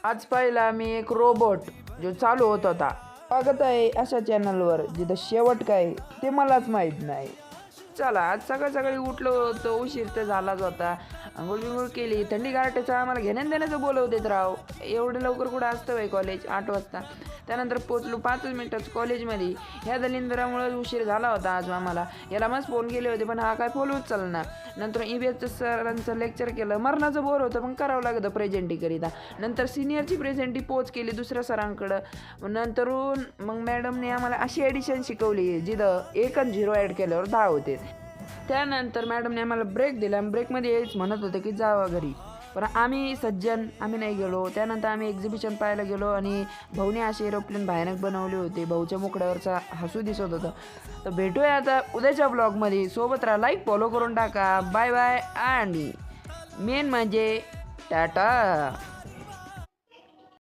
आज पाहिला मी एक रोबोट जो चालू होत होता. स्वागत आहे अशा चॅनलवर जिथं शेवट काय ते मलाच माहीत नाही. चला, आज सकाळी उठलो होतो, उशीर तर झालाच होता. आंघोळ बिंघोळ केली, थंडी गारठ्याचं आम्हाला घेण्यान देण्याचं बोलवतेत राव. एवढं लवकर कुठं असतं बाई कॉलेज 8 वाजता. त्यानंतर पोचलो 5 मिनिटात कॉलेजमध्ये. ह्या दलिंदरामुळे उशीर झाला होता आज आम्हाला. याला मस्त फोन केले होते पण हा काय फोन उचलना. नंतर EVSचं सरांचं लेक्चर केलं. मरणाचं बोर होतं पण करावं लागतं प्रेझेंटीकरिता. नंतर सिनियरची प्रेझेंटी पोच केली दुसऱ्या सरांकडं. नंतरून मग मॅडमने आम्हाला अशी ॲडिशन शिकवली जिथं 1 आणि 0 ॲड केल्यावर 10 होते. त्यानंतर मॅडमने आम्हाला ब्रेक दिला आणि ब्रेकमध्ये यायच म्हणत होते की जावा घरी. पण आम्ही नाही गेलो. त्यानंतर आम्ही एक्झिबिशन पाहायला गेलो आणि भाऊने असे एरोप्लेन भयानक बनवले होते. भाऊच्या मुकड्यावरचा हसू दिसत होतं. तर भेटूया आता उद्याच्या ब्लॉगमध्ये. सोबत राहा, लाईक फॉलो करून टाका. बाय बाय आणि मेन म्हणजे टाटा.